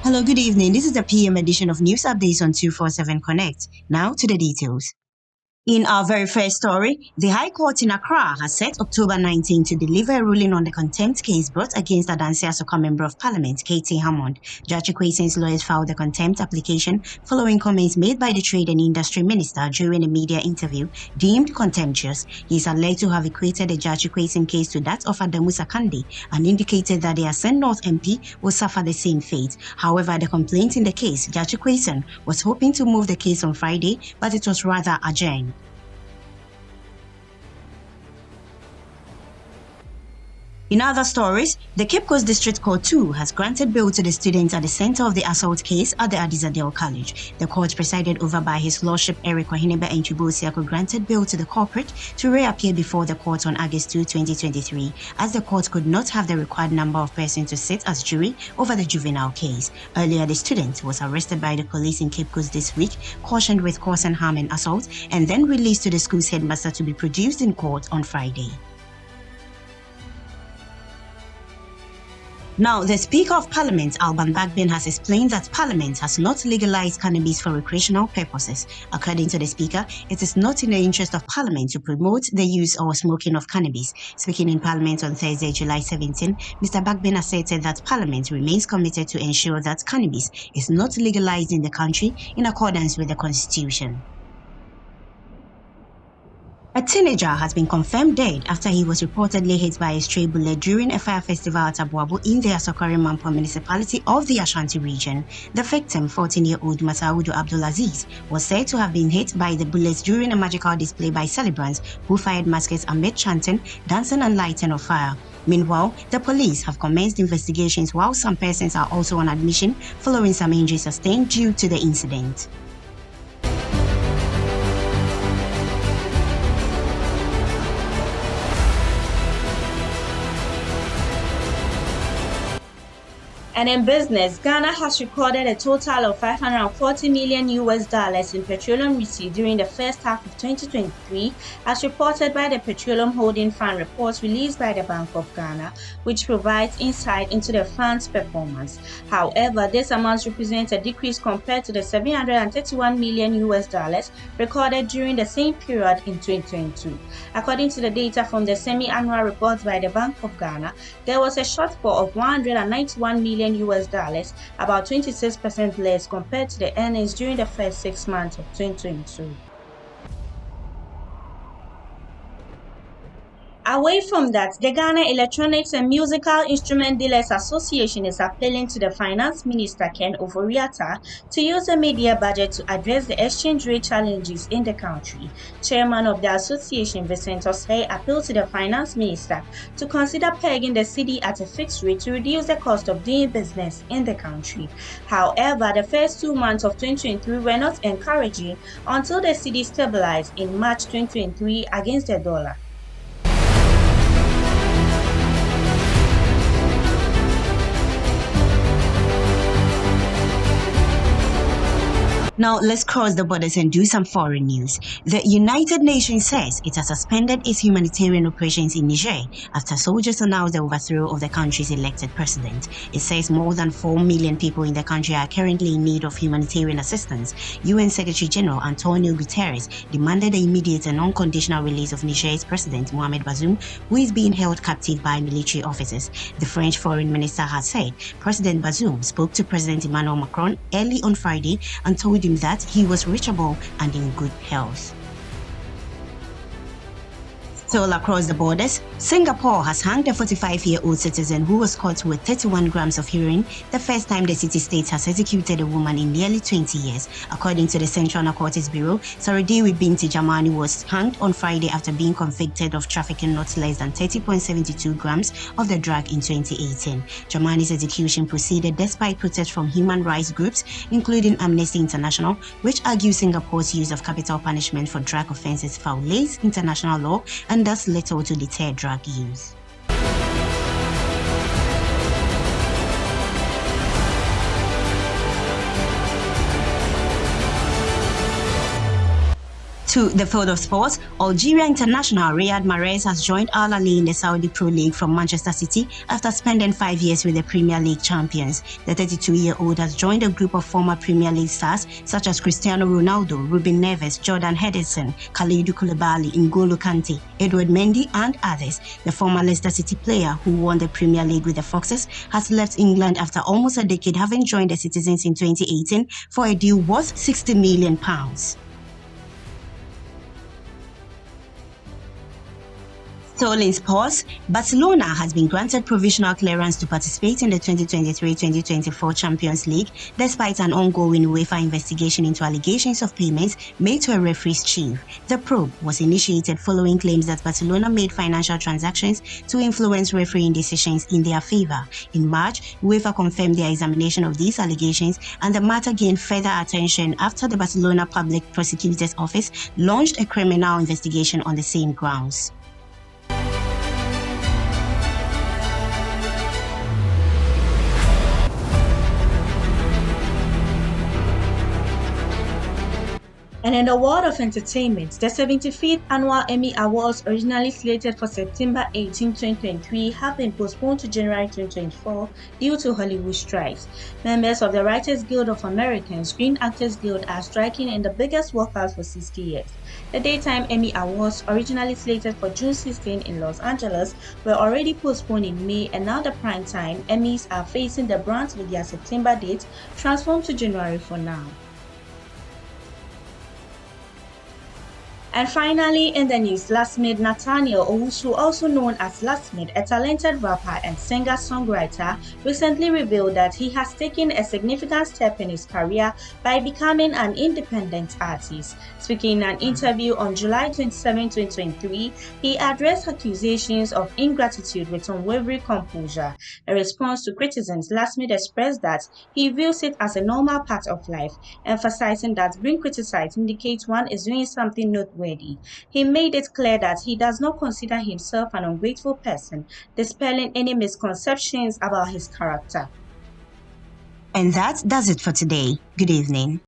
Hello, good evening. This is the PM edition of News Updates on 247 Connect. Now to the details. In our very first story, the High Court in Accra has set October 19 to deliver a ruling on the contempt case brought against Adanse Asoka Member of Parliament, Katie Hammond. Judge Kweson's lawyers filed the contempt application following comments made by the Trade and Industry Minister during a media interview deemed contemptuous. He is alleged to have equated the Judge Kweson case to that of Adamu Sakande and indicated that the Ascent North MP will suffer the same fate. However, the complaint in the case, Judge Kweson was hoping to move the case on Friday, but it was rather adjourned. In other stories, the Cape Coast District Court 2 has granted bail to the students at the center of the assault case at the Adizadel College. The court, presided over by His Lordship Eric Ohinebe Enchibosiako, granted bail to the culprit to reappear before the court on August 2, 2023, as the court could not have the required number of persons to sit as jury over the juvenile case. Earlier, the student was arrested by the police in Cape Coast this week, cautioned with cause and harm and assault, and then released to the school's headmaster to be produced in court on Friday. Now, the Speaker of Parliament, Alban Bagbin, has explained that Parliament has not legalized cannabis for recreational purposes. According to the Speaker, it is not in the interest of Parliament to promote the use or smoking of cannabis. Speaking in Parliament on Thursday, July 17, Mr. Bagbin asserted that Parliament remains committed to ensure that cannabis is not legalized in the country in accordance with the Constitution. A teenager has been confirmed dead after he was reportedly hit by a stray bullet during a fire festival at Abuabu in the Asokore Mampo municipality of the Ashanti region. The victim, 14-year-old Masaudu Abdulaziz, was said to have been hit by the bullets during a magical display by celebrants who fired muskets amid chanting, dancing and lighting of fire. Meanwhile, the police have commenced investigations while some persons are also on admission following some injuries sustained due to the incident. And in business, Ghana has recorded a total of $540 million in petroleum receipts during the first half of 2023, as reported by the Petroleum Holding Fund report released by the Bank of Ghana, which provides insight into the fund's performance. However, this amount represents a decrease compared to the $731 million recorded during the same period in 2022. According to the data from the semi-annual report by the Bank of Ghana, there was a shortfall of $191 million, about 26% less compared to the earnings during the first 6 months of 2022. Away from that, the Ghana Electronics and Musical Instrument Dealers Association is appealing to the Finance Minister Ken Ofori-Atta to use the media budget to address the exchange rate challenges in the country. Chairman of the association, Vincent Osei, appealed to the Finance Minister to consider pegging the cedi at a fixed rate to reduce the cost of doing business in the country. However, the first 2 months of 2023 were not encouraging until the cedi stabilized in March 2023 against the dollar. Now, let's cross the borders and do some foreign news. The United Nations says it has suspended its humanitarian operations in Niger after soldiers announced the overthrow of the country's elected president. It says more than 4 million people in the country are currently in need of humanitarian assistance. UN Secretary General Antonio Guterres demanded the immediate and unconditional release of Niger's President Mohamed Bazoum, who is being held captive by military officers. The French Foreign Minister has said President Bazoum spoke to President Emmanuel Macron early on Friday and told him that he was reachable and in good health. Still across the borders, Singapore has hanged a 45-year-old citizen who was caught with 31 grams of heroin, the first time the city-state has executed a woman in nearly 20 years. According to the Central Narcotics Bureau, Saradiwi Binti Jamani was hanged on Friday after being convicted of trafficking not less than 30.72 grams of the drug in 2018. Jamani's execution proceeded despite protests from human rights groups, including Amnesty International, which argue Singapore's use of capital punishment for drug offenses violates international law and does little to deter drug use. To the field of sports, Algeria international Riyad Mahrez has joined Al Ahly in the Saudi Pro League from Manchester City after spending 5 years with the Premier League champions. The 32-year-old has joined a group of former Premier League stars such as Cristiano Ronaldo, Ruben Neves, Jordan Henderson, Kalidou Koulibaly, N'Golo Kante, Edouard Mendy and others. The former Leicester City player who won the Premier League with the Foxes has left England after almost a decade, having joined the Citizens in 2018 for a deal worth £60 million. Still in sports, Barcelona has been granted provisional clearance to participate in the 2023-2024 Champions League despite an ongoing UEFA investigation into allegations of payments made to a referee's chief. The probe was initiated following claims that Barcelona made financial transactions to influence refereeing decisions in their favor. In March, UEFA confirmed their examination of these allegations, and the matter gained further attention after the Barcelona Public Prosecutor's Office launched a criminal investigation on the same grounds. And in the world of entertainment, the 75th Annual Emmy Awards, originally slated for September 18, 2023, have been postponed to January 2024 due to Hollywood strikes. Members of the Writers Guild of America and Screen Actors Guild are striking in the biggest walkout for 60 years. The Daytime Emmy Awards, originally slated for June 16 in Los Angeles, were already postponed in May, and now the primetime Emmys are facing the brunt with their September date transformed to January for now. And finally, in the news, Lasmid Nathaniel Owusu, also known as Lasmid, a talented rapper and singer-songwriter, recently revealed that he has taken a significant step in his career by becoming an independent artist. Speaking in an interview on July 27, 2023, he addressed accusations of ingratitude with unwavering composure. In response to criticisms, Lasmid expressed that he views it as a normal part of life, emphasizing that being criticized indicates one is doing something noteworthy. He made it clear that he does not consider himself an ungrateful person, dispelling any misconceptions about his character. And that does it for today. Good evening.